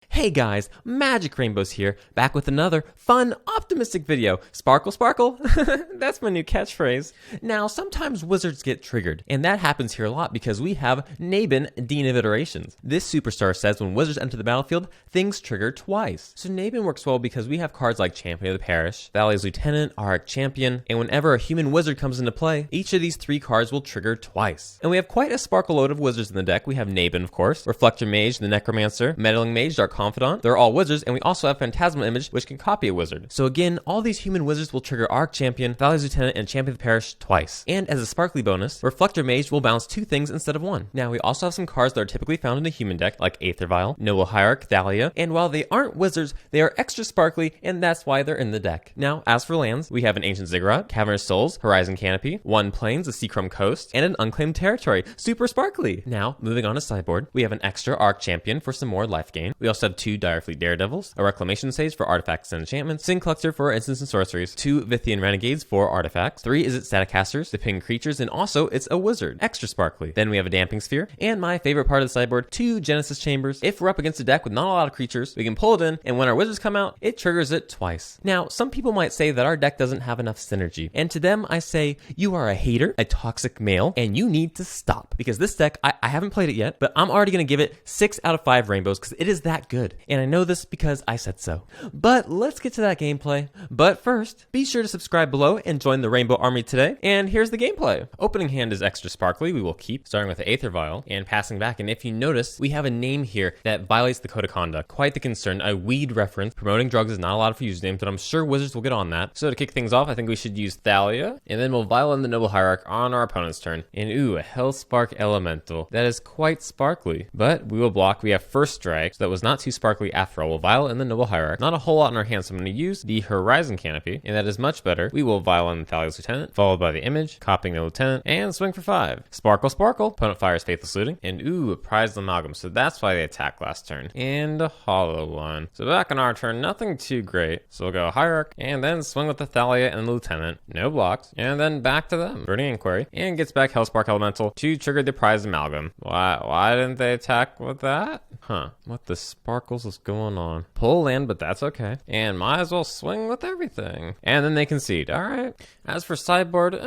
Hey guys, Magic Rainbows here, back with another fun, optimistic video. Sparkle, sparkle. That's my new catchphrase. Now, sometimes wizards get triggered, and that happens here a lot because we have Naban, Dean of Iterations. This superstar says when wizards enter the battlefield, things trigger twice. So Naban works well because we have cards like Champion of the Parish, Thalia's Lieutenant, Auriok Champion, and whenever a human wizard comes into play, each of these three cards will trigger twice. And we have quite a sparkle load of wizards in the deck. We have Naban, of course, Reflector Mage, the Necromancer, Meddling Mage, Dark Confidant. They're all wizards, and we also have Phantasmal Image, which can copy a wizard. So again, all these human wizards will trigger Auriok Champion, Thalia's Lieutenant, and Champion of the Parish twice. And as a sparkly bonus, Reflector Mage will bounce 2 things instead of 1. Now, we also have some cards that are typically found in a human deck, like Aether Vial, Noble Hierarch, Thalia, and while they aren't wizards, they are extra sparkly, and that's why they're in the deck. Now, as for lands, we have an Ancient Ziggurat, Cavern of Souls, Horizon Canopy, 1 Plains, a Seachrome Coast, and an Unclaimed Territory. Super sparkly! Now, moving on to sideboard, we have an extra Auriok Champion for some more life gain. We also have 2 Direfleet Daredevils, a Reclamation Sage for artifacts and enchantments, Sin Collector for instants and sorceries, 2 Vithian Renegades for artifacts, 3 Izzet Staticasters, the ping creatures, and also it's a wizard. Extra sparkly. Then we have a Damping Sphere, and my favorite part of the sideboard, 2 Genesis Chambers. If we're up against a deck with not a lot of creatures, we can pull it in, and when our wizards come out, it triggers it twice. Now, some people might say that our deck doesn't have enough synergy, and to them I say, you are a hater, a toxic male, and you need to stop. Because this deck, I haven't played it yet, but I'm already going to give it 6 out of 5 rainbows because it is that good. And I know this because I said so. But let's get to that gameplay. But first, be sure to subscribe below and join the Rainbow Army today. And here's the gameplay. Opening hand is extra sparkly. We will keep starting with the Aether Vial and passing back. And if you notice, we have a name here that violates the code of conduct. Quite the concern. A weed reference. Promoting drugs is not allowed for usernames, but I'm sure wizards will get on that. So to kick things off, I think we should use Thalia. And then we'll vial in the Noble Hierarch on our opponent's turn. And ooh, a Hellspark Elemental. That is quite sparkly. But we will block. We have First Strike, so that was not too sparkly after all. We'll vial in the Noble Hierarch. Not a whole lot in our hand, so I'm going to use the Horizon Canopy, and that is much better. We will vial in Thalia's Lieutenant, followed by the Image, copying the Lieutenant, and swing for 5. Sparkle, sparkle. Opponent fires Faithless Looting, and ooh, a Prized Amalgam, so that's why they attacked last turn. And a hollow one. So back on our turn, nothing too great. So we'll go Hierarch, and then swing with the Thalia and the Lieutenant. No blocks, and then back to them. Burning Inquiry, and gets back Hellspark Elemental to trigger the Prized Amalgam. Why didn't they attack with that? Huh, what the sparkles is going on? Pull land, but that's okay. And might as well swing with everything. And then they concede. Alright. As for sideboard,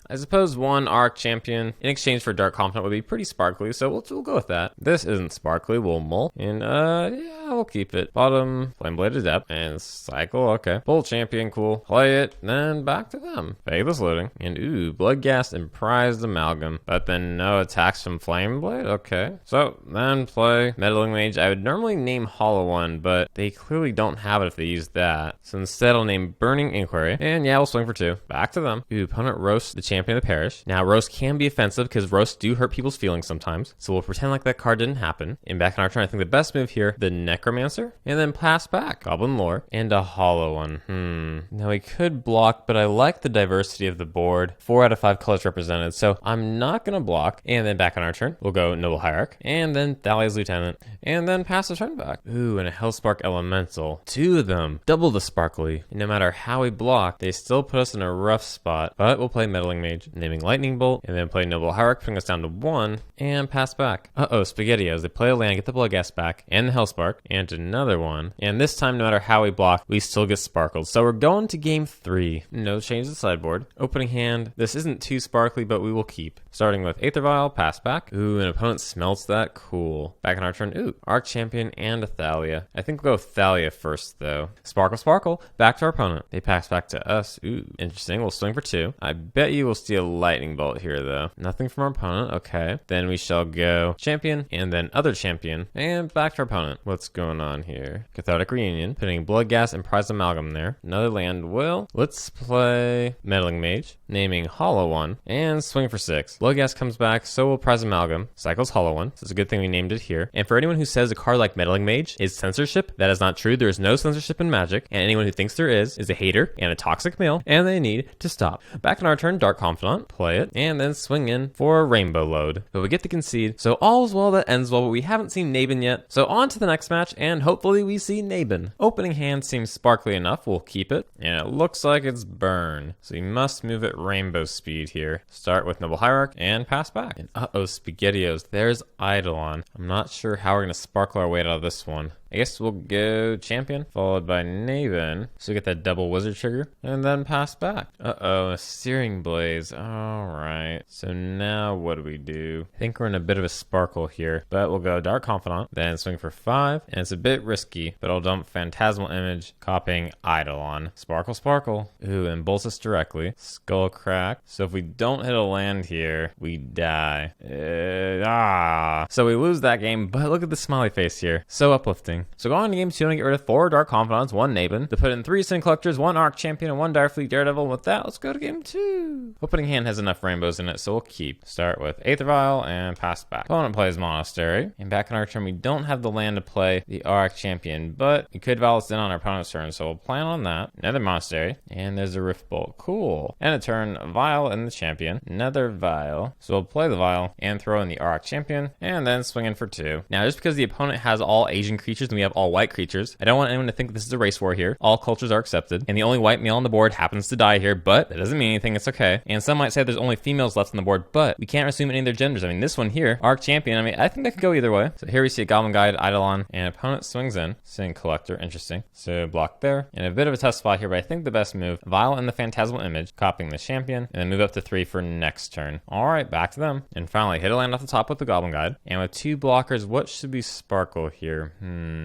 I suppose 1 Auriok Champion in exchange for Dark Confidant would be pretty sparkly, so we'll go with that. This isn't sparkly, we'll mull. And yeah, we'll keep it. Bottom, Flamblade Adept, and cycle, okay. Bull Champion, cool. Play it, then back to them. Faithless Looting, and ooh, Bloodghast and Prized Amalgam. But then no attacks from Flameblade, okay. So then play Meddling Mage. I would normally name Hollow One, but they clearly don't have it if they use that. So instead I'll name Burning Inquiry. And yeah, we'll swing for 2. Back to them. Ooh, opponent roasts the Champion of the Parish. Now roast can be offensive because roasts do hurt people's feelings sometimes. So we'll pretend like that card didn't happen. And back on our turn, I think the best move here, the Necromancer. And then pass back. Goblin Lore. And a Hollow One. Now we could block, but I like the diversity of the board. 4 out of 5 colors represented. So I'm not going to block. And then back on our turn, we'll go Noble Hierarch. And then Thalia's Lieutenant. And then pass the turn back. Ooh, and a Hellspark Elemental. 2 of them. Double the sparkly. And no matter how we block, they still put us in a rough spot. But we'll play Meddling Mage, naming Lightning Bolt, and then play Noble Hierarch, putting us down to 1, and pass back. Uh-oh, SpaghettiOs. They play a land, get the Bloodghast back, and the Hellspark, and another one. And this time, no matter how we block, we still get sparkled. So we're going to game 3. No change to sideboard. Opening hand. This isn't too sparkly, but we will keep. Starting with Aether Vial, pass back. Ooh, an opponent smelts that. Cool. Back on our turn. Ooh, Auriok Champion and a Thalia. I think we'll go with Thalia first, though. Sparkle, sparkle. Back to our opponent. They pass back to us. Ooh, interesting. We'll swing for 2. I bet you will steal Lightning Bolt here, though. Nothing from our opponent. Okay. Then we shall go Champion and then other Champion. And back to our opponent. What's going on here? Cathartic Reunion. Putting Bloodghast and Prized Amalgam there. Another land. Well, let's play Meddling Mage. Naming Hollow One. And swing for 6. Bloodghast comes back. So will Prized Amalgam. Cycles Hollow One. So it's a good thing we named it here. And for anyone who says a card like Meddling Mage is censorship, that is not true. There is no censorship in Magic. And anyone who thinks there is a hater and a toxic male. And they need to stop. Back in our turn, Dark Confidant, play it, and then swing in for a Rainbow Load. But we get to concede, so all's well that ends well, but we haven't seen Naban yet. So on to the next match, and hopefully we see Naban. Opening hand seems sparkly enough, we'll keep it. And it looks like it's burn. So we must move at rainbow speed here. Start with Noble Hierarch, and pass back. And uh-oh, SpaghettiOs, there's Eidolon. I'm not sure how we're going to sparkle our way out of this one. I guess we'll go Champion, followed by Naban. So we get that double wizard trigger, and then pass back. Uh-oh, a Searing Blaze. Alright. So now what do we do? I think we're in a bit of a sparkle here, but we'll go Dark Confidant, then swing for 5, and it's a bit risky, but I'll dump Phantasmal Image, copying Eidolon. Sparkle, sparkle. Ooh, and bolts us directly. Skull Crack. So if we don't hit a land here, we die. So we lose that game, but look at the smiley face here. So uplifting. So going to game 2 and get rid of 4 Dark Confidants, 1 Naban, to put in 3 Sin Collectors, 1 Auriok Champion, and 1 Direfleet Daredevil. With that, let's go to game 2. Opening hand has enough rainbows in it, so we'll keep. Start with Aether Vial and pass back. Opponent plays Monastery, and back in our turn we don't have the land to play the Auriok Champion, but we could Vial us in on our opponent's turn, so we'll plan on that. Another Monastery, and there's a Rift Bolt. Cool. And a turn, Vial and the Champion. Another Vial. So we'll play the Vial and throw in the Auriok Champion, and then swing in for 2. Now, just because the opponent has all Asian creatures and we have all white creatures, I don't want anyone to think this is a race war here. All cultures are accepted, and the only white male on the board happens to die here, but that doesn't mean anything. It's okay. And some might say there's only females left on the board, but we can't assume any of their genders. I mean, this one here, Auriok Champion, I mean, I think that could go either way. So here we see a Goblin Guide, Eidolon, and opponent swings in. Sin Collector, interesting. So block there, and a bit of a tough spot here, but I think the best move, Vial and the Phantasmal Image, copying the Champion, and then move up to 3 for next turn. All right, back to them. And finally, hit a land off the top with the Goblin Guide. And with 2 blockers, what should we sparkle here?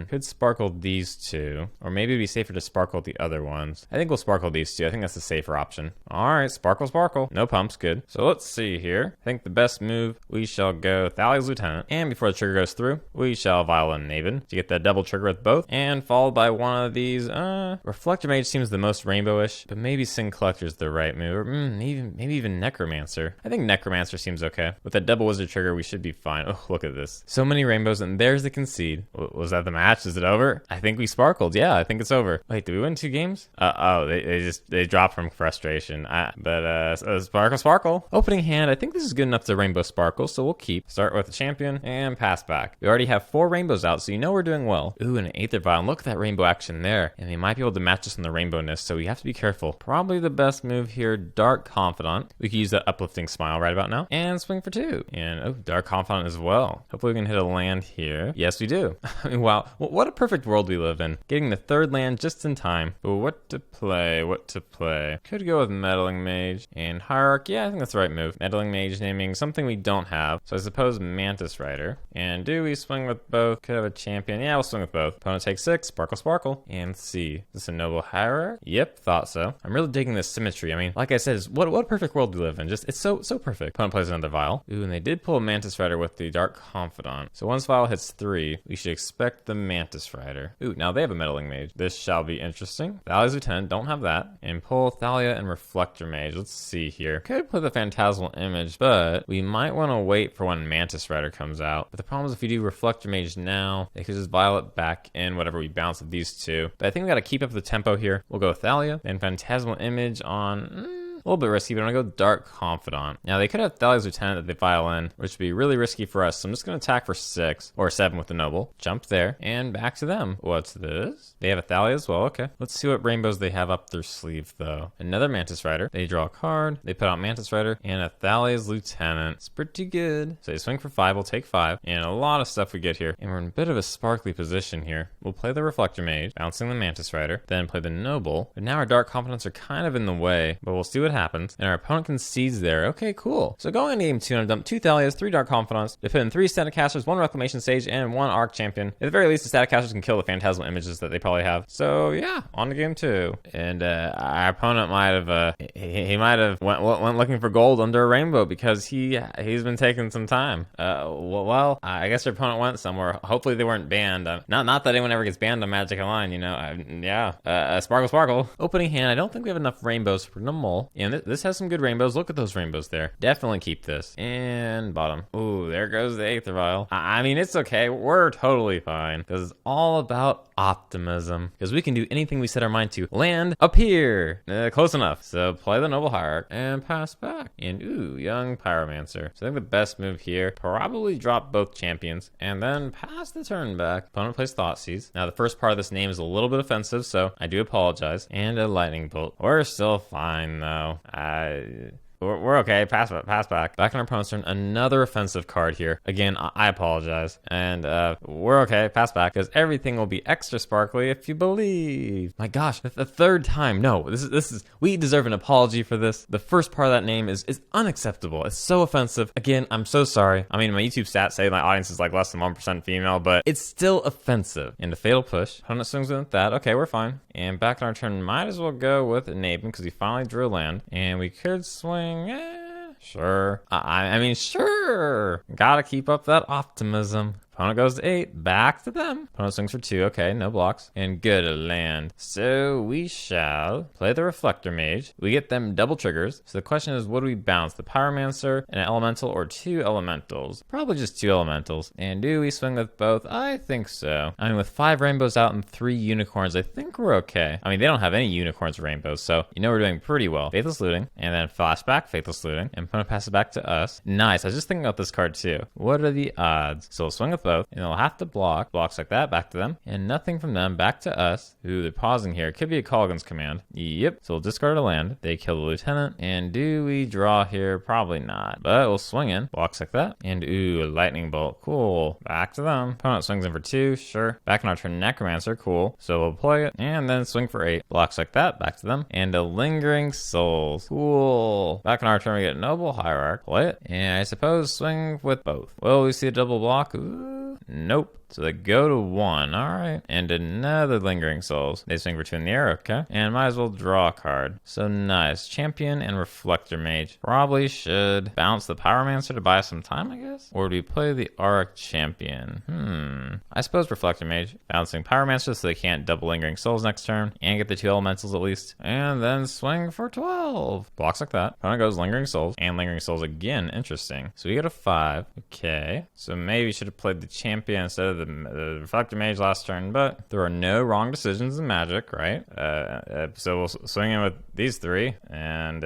Could sparkle these 2, or maybe it'd be safer to sparkle the other ones. I think we'll sparkle these 2. I think that's the safer option. All right, sparkle, sparkle. No pumps, good. So let's see here. I think the best move, we shall go Thalia's Lieutenant, and before the trigger goes through, we shall Vial and Naban to get that double trigger with both, and followed by one of these. Reflector Mage seems the most rainbowish, but maybe Sin Collector is the right move, or maybe even Necromancer. I think Necromancer seems okay. With that double wizard trigger, we should be fine. Oh, look at this. So many rainbows, and there's the concede. Was that the match? Is it over? I think we sparkled. Yeah, I think it's over. Wait, did we win 2 games? They dropped from frustration. Sparkle, sparkle. Opening hand, I think this is good enough to rainbow sparkle, so we'll keep. Start with the Champion and pass back. We already have 4 rainbows out, so you know we're doing well. Ooh, and an Aether Vial. Look at that rainbow action there. And they might be able to match us on the rainbowness, so we have to be careful. Probably the best move here, Dark Confidant. We could use that uplifting smile right about now and swing for 2. And Dark Confidant as well. Hopefully we can hit a land here. Yes, we do. I mean, wow, what a perfect world we live in. Getting the 3rd land just in time. But what to play? Could go with Meddling Mage and Hierarch. Yeah, I think that's the right move. Meddling Mage naming something we don't have. So I suppose Mantis Rider. And do we swing with both? Could have a Champion. Yeah, we'll swing with both. Opponent takes 6. Sparkle, sparkle. And see. Is this a Noble Hierarch? Yep, thought so. I'm really digging this symmetry. I mean, like I said, what a perfect world we live in. Just, it's so perfect. Opponent plays another Vial. Ooh, and they did pull a Mantis Rider with the Dark Confidant. So once Vial hits 3, we should expect the Mantis Rider. Ooh, now they have a Meddling Mage. This shall be interesting. Thalia's Lieutenant, don't have that. And pull Thalia and Reflector Mage. Let's see here. Could play the Phantasmal Image, but we might want to wait for when Mantis Rider comes out. But the problem is if we do Reflector Mage now, they could just Vial it back in whatever we bounce of these 2. But I think we got to keep up the tempo here. We'll go Thalia and Phantasmal Image on... a little bit risky, but I'm going to go Dark Confidant. Now, they could have Thalia's Lieutenant that they Vial in, which would be really risky for us. So I'm just going to attack for 6 or 7 with the Noble. Jump there and back to them. What's this? They have a Thalia as well. Okay. Let's see what rainbows they have up their sleeve, though. Another Mantis Rider. They draw a card. They put out Mantis Rider and a Thalia's Lieutenant. It's pretty good. So they swing for 5. We'll take 5. And a lot of stuff we get here. And we're in a bit of a sparkly position here. We'll play the Reflector Mage, bouncing the Mantis Rider, then play the Noble. But now our Dark Confidants are kind of in the way, but we'll see what happens. And our opponent concedes there. Okay, cool. So going into game 2, I'm going to dump 2 Thalias, 3 Dark Confidants. They put in 3 Staticasters, 1 Reclamation Sage, and 1 Auriok Champion. At the very least, the Staticasters can kill the Phantasmal Images that they probably have. So yeah, on to game 2. And our opponent might have he might have went looking for gold under a rainbow because he's been taking some time. Well, I guess our opponent went somewhere. Hopefully they weren't banned. Not that anyone ever gets banned on Magic Online, you know. Sparkle, sparkle. Opening hand. I don't think we have enough rainbows for Null. And this has some good rainbows. Look at those rainbows there. Definitely keep this. And bottom. Ooh, there goes the Aether Vial. I mean, it's okay. We're totally fine. Because it's all about optimism. Because we can do anything we set our mind to. Land up here. Close enough. So play the Noble Hierarch and pass back. And ooh, young Pyromancer. So I think the best move here, probably drop both champions and then pass the turn back. Opponent plays Thoughtseize. Now the first part of this name is a little bit offensive, so I do apologize. And a lightning bolt. We're still fine though. We're okay. Pass back. Back on our opponent's turn. Another offensive card here. Again, I apologize. And we're okay. Pass back. Because everything will be extra sparkly if you believe. My gosh, the third time. No, this is. We deserve an apology for this. The first part of that name is unacceptable. It's so offensive. Again, I'm so sorry. I mean, my YouTube stats say my audience is like less than 1% female, but it's still offensive. And a fatal push. Opponent swings with that. Okay, we're fine. And back on our turn, might as well go with Naban because he finally drew a land. And we could swing. Sure. I mean, sure. Gotta keep up that optimism. Opponent goes to 8, back to them. Opponent swings for 2, okay, no blocks. And good land. So we shall play the Reflector Mage. We get them double triggers. So the question is, what do we bounce? The Pyromancer, an elemental, or 2 elementals? Probably just 2 elementals. And do we swing with both? I think so. I mean, with 5 rainbows out and 3 unicorns, I think we're okay. I mean, they don't have any unicorns or rainbows, so you know we're doing pretty well. Faithless Looting, and then flashback, Faithless Looting, and opponent passes back to us. Nice. I was just thinking about this card too. What are the odds? So we'll swing with both, and they'll have to block. Blocks like that, back to them, and nothing from them, back to us. Ooh, they're pausing here. Could be a Colgan's command. Yep. So we'll discard a land. They kill the lieutenant, and do we draw here? Probably not, but we'll swing in. Blocks like that, and ooh, a lightning bolt. Cool. Back to them. Opponent swings in for 2, sure. Back in our turn, Necromancer. Cool. So we'll play it, and then swing for 8. Blocks like that, back to them, and a Lingering Souls. Cool. Back in our turn, we get Noble Hierarch. Play it, and I suppose swing with both. Well, we see a double block. Ooh. Nope. So they go to 1, alright. And another Lingering Souls. They swing for 2 in the air, okay. And might as well draw a card. So nice. Champion and Reflector Mage. Probably should bounce the Pyromancer to buy some time, I guess? Or do we play the Auriok Champion? I suppose Reflector Mage. Bouncing Pyromancer so they can't double Lingering Souls next turn. And get the 2 elementals at least. And then swing for 12. Blocks like that. Opponent goes Lingering Souls. And Lingering Souls again. Interesting. So we get a 5. Okay. So maybe should have played the Champion instead of the Reflector Mage last turn, but there are no wrong decisions in Magic, right? So we'll swing in with these 3, and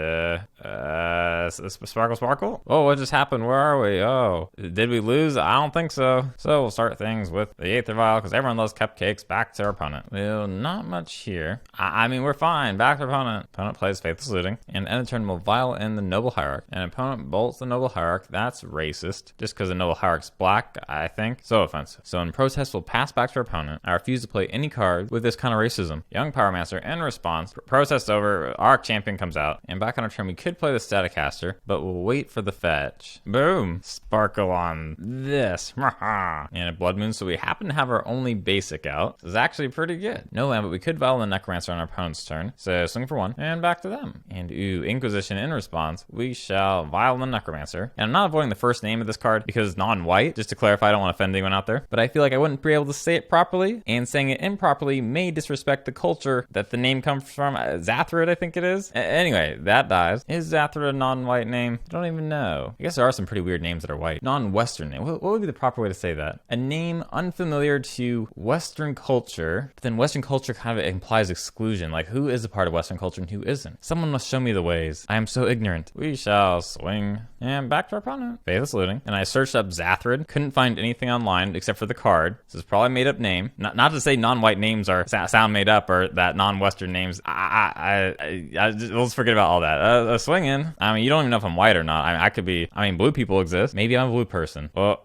Sparkle. Oh, what just happened? Where are we? Oh, did we lose? I don't think so. So we'll start things with the Aether Vial, because everyone loves cupcakes. Back to our opponent. Well, not much here. I mean, we're fine. Back to opponent. Opponent plays Faithless Looting, and end of turn will Vial in the Noble Hierarch, and opponent bolts the Noble Hierarch. That's racist, just because the Noble Hierarch's black, I think. So offensive. So in protest, we'll pass back to our opponent. I refuse to play any card with this kind of racism. Young Pyromancer, in response, protest over, Auriok Champion comes out, and back on our turn, we could play the Staticaster, but we'll wait for the fetch. Boom! Sparkle on this. And a Blood Moon, so we happen to have our only basic out. This is actually pretty good. No land, but we could Vial the Necromancer on our opponent's turn. So swing for 1, and back to them. And ooh, Inquisition in response, we shall Vial the Necromancer. And I'm not avoiding the first name of this card because it's non-white, just to clarify, I don't want to offend anyone out there, but I feel like I wouldn't be able to say it properly, and saying it improperly may disrespect the culture that the name comes from. Xathrid, I think it is. Anyway, that dies. Is Xathrid a non-white name? I don't even know. I guess there are some pretty weird names that are white. Non-Western name. What would be the proper way to say that? A name unfamiliar to Western culture, but then Western culture kind of implies exclusion. Like, who is a part of Western culture and who isn't? Someone must show me the ways. I am so ignorant. We shall swing. And back to our opponent. Faithless Looting. And I searched up Xathrid. Couldn't find anything online except for the card. This is probably a made up name. Not to say non-white names are sound made up or that non-Western names. Let's forget about all that. Swing in. I mean, you don't even know if I'm white or not. I could be. I mean, blue people exist. Maybe I'm a blue person. Let's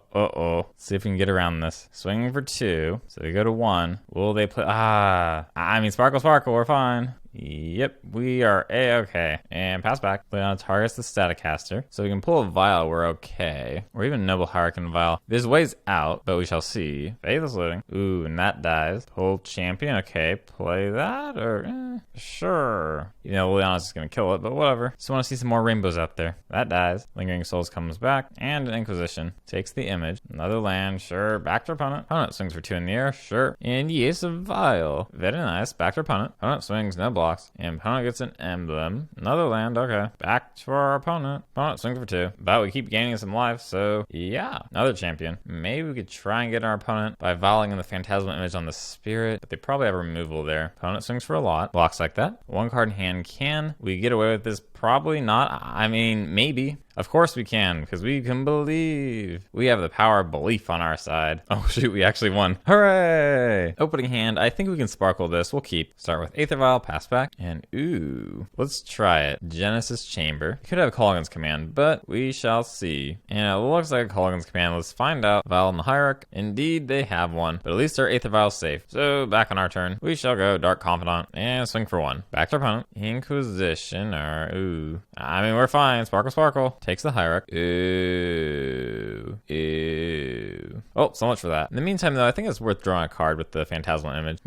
see if we can get around this. Swing for 2. So we go to 1. Will they play? I mean, Sparkle. We're fine. Yep, we are A-okay. And pass back. Play on targets the Staticaster. So we can pull a Vial, we're okay. Or even Noble Hierarch and Vial. There's ways out, but we shall see. Faithless Looting. Ooh, and that dies. Pull Champion, okay. Play that, or sure. You know, Leon's is gonna kill it, but whatever. Just wanna see some more rainbows out there. That dies. Lingering Souls comes back, and an Inquisition. Takes the image. Another land, sure. Back to opponent. Opponent swings for 2 in the air, sure. And yes, a Vial. Very nice. Back to opponent. Opponent swings, no block. And opponent gets an emblem. Another land, okay. Back to our opponent. Opponent swings for 2. But we keep gaining some life, so yeah. Another champion. Maybe we could try and get our opponent by volleying in the Phantasmal Image on the Spirit, but they probably have removal there. Opponent swings for a lot. Blocks like that. 1 card in hand. Can we get away with this Probably not. I mean, maybe. Of course we can, because we can believe. We have the power of belief on our side. Oh shoot, we actually won. Hooray! Opening hand, I think we can sparkle this. We'll keep. Start with Aether Vial, pass back, and ooh. Let's try it. Genesis Chamber. We could have a Kolaghan's Command, but we shall see. And it looks like a Kolaghan's Command. Let's find out. Vial and the Hierarch. Indeed, they have one, but at least our Aether Vial's safe. So, back on our turn, we shall go Dark Confidant and swing for 1. Back to our opponent. Inquisition, or ooh. I mean, we're fine. Sparkle, sparkle. Takes the Hierarch. Ooh. Ooh. Oh, so much for that. In the meantime, though, I think it's worth drawing a card with the Phantasmal Image.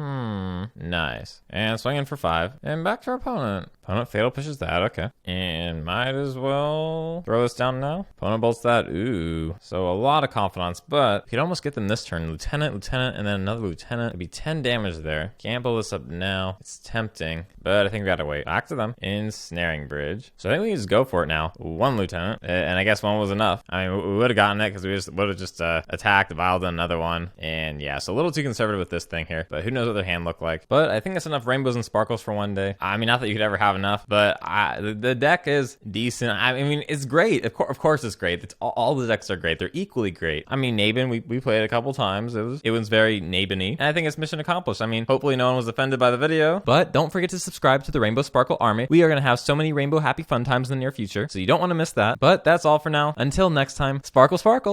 Nice. And swinging for 5. And back to our opponent. Opponent fatal pushes that. Okay. And might as well throw this down now. Opponent bolts that. Ooh. So a lot of confidence, but you could almost get them this turn. Lieutenant, Lieutenant, and then another Lieutenant. It'd be 10 damage there. Can't blow this up now. It's tempting, but I think we gotta wait. Back to them. Ensnaring Bridge. So I think we can just go for it now. 1 Lieutenant. And I guess 1 was enough. I mean, we would have gotten it because we would have just attacked, vialed another one. And yeah, so a little too conservative with this thing here, but who knows what their hand looked like. But I think that's enough rainbows and sparkles for one day. I mean, not that you could ever have enough, but the deck is decent. I mean, it's great. Of course it's great. It's all the decks are great. They're equally great. I mean, Naban, we played a couple times. It was very Naban-y. And I think it's mission accomplished. I mean, hopefully no one was offended by the video. But don't forget to subscribe to the Rainbow Sparkle Army. We are going to have so many rainbow happy fun times in the near future, so you don't want to miss that. But that's all for now. Until next time, sparkle, sparkle.